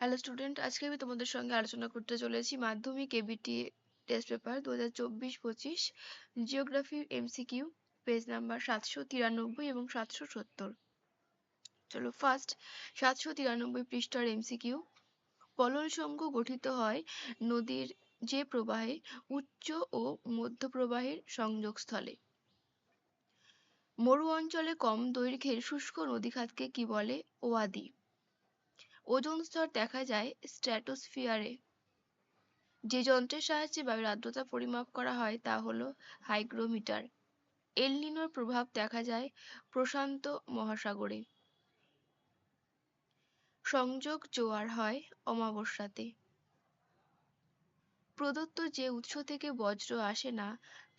Hello student, আজকে আমি তোমাদের সঙ্গে আলোচনা করতে চলেছি মাধ্যমিক ABT test paper 2024-25 geography MCQ page number 793 এবং 770। চলো ফার্স্ট 793 পৃষ্ঠার এমসিকিউ। পলল সংঘ গঠিত হয় নদীর যে প্রবাহে উচ্চ ও মধ্য প্রবাহের সংযোগস্থলে। মরু অঞ্চলে কম দৈর্ঘ্যের শুষ্ক নদীখাতকে কি বলে? ওয়াদি। ওজোন স্তর দেখা যায় স্ট্র্যাটোস্ফিয়ারে। যে যন্ত্রের সাহায্যে বায়ুর আর্দ্রতা পরিমাপ করা হয় তা হলো হাইগ্রোমিটার। এল নিনোর প্রভাব দেখা যায় প্রশান্ত মহাসাগরে। সংযোগ জোয়ার হয় অমাবস্যাতে। প্রদত্ত যে উৎস থেকে বজ্র আসে না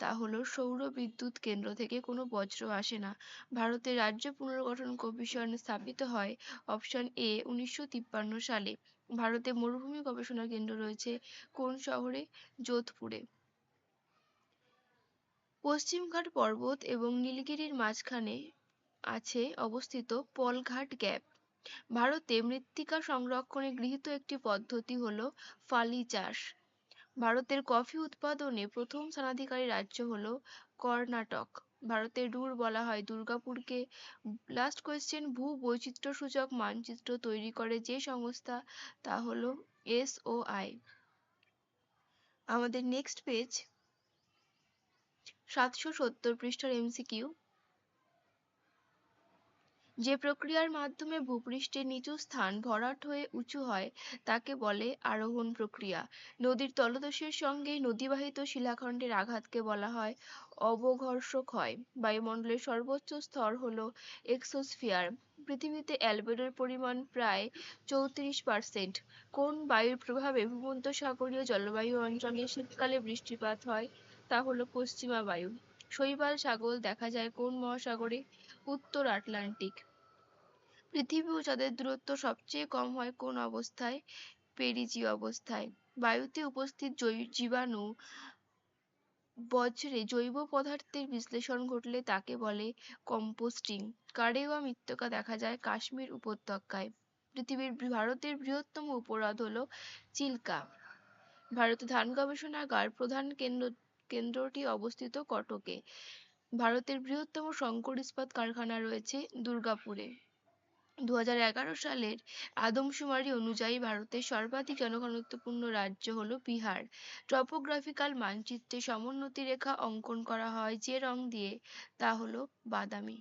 তা হলো সৌর বিদ্যুৎ কেন্দ্র থেকে কোনো বজ্র আসে না। ভারতের রাজ্য পুনর্গঠন কমিশন স্থাপিত হয় অপশন এ 1953 সালে। ভারতে মরুভূমি গবেষণা কেন্দ্র রয়েছে কোন শহরে? যোধপুরে। পশ্চিমঘাট পর্বত এবং নীলগিরির মাঝখানে আছে অবস্থিত পলঘাট গ্যাপ। ভারতে মৃত্তিকা সংরক্ষণে গৃহীত একটি পদ্ধতি হলো ফালি চাষ। ভারতের কফি উৎপাদনে প্রথম স্থানাধিকারী রাজ্য হলো কর্ণাটক। ভারতের রুর বলা হয় দুর্গাপুরকে। লাস্ট কোয়েশ্চেন, ভূ বৈচিত্র্যসূচক মানচিত্র তৈরি করে যে সংস্থা তা হলো SOI। আমাদের নেক্সট পেজ 770 পৃষ্ঠার এমসিকিউ। যে প্রক্রিয়ার মাধ্যমে ভূপৃষ্ঠের নিচু স্থান ভরাট হয়ে উঁচু হয় তাকে বলে আরোহণ প্রক্রিয়া। নদীর তলদেশের সঙ্গে নদীবাহিত শিলাখণ্ডের আঘাতকে বলা হয় অবঘর্ষ ক্ষয়। বায়ুমণ্ডলের সর্বোচ্চ স্তর হলো এক্সোস্ফিয়ার। পৃথিবীতে অ্যালবেডোর পরিমাণ প্রায় 34%। কোন বায়ুর প্রভাবে ভূমধ্যসাগরীয় জলবায়ু অঞ্চলে শীতকালে বৃষ্টিপাত হয়? তা হলো পশ্চিমা বায়ু। শৈবাল ছাগল দেখা যায় কোন মহাসাগরে? উত্তর আটলান্টিক। পৃথিবী ও চাঁদের দূরত্ব সবচেয়ে কম হয় কোন অবস্থায়? পেরিজীয় অবস্থায়। বায়ুতে উপস্থিত জীবাণু বজ্রে জৈব পদার্থের বিশ্লেষণ ঘটলে তাকে বলে কম্পোস্টিং। কার্ডেওয়া মৃত্তিকা দেখা যায় কাশ্মীর উপত্যকায়। ভারতের বৃহত্তম উপহ্রদ হলো চিল্কা। ভারতে ধান গবেষণাগার প্রধান কেন্দ্রটি অবস্থিত কটকে। ভারতের বৃহত্তম শঙ্কর ইস্পাত কারখানা রয়েছে দুর্গাপুরে। 2011 সালের আদমশুমারি অনুযায়ী ভারতের সর্বাধিক জনঘনত্বপূর্ণ রাজ্য হলো বিহার। টপোগ্রাফিক্যাল মানচিত্রে সমোন্নতি রেখা অঙ্কন করা হয় যে রং দিয়ে তা হলো বাদামি।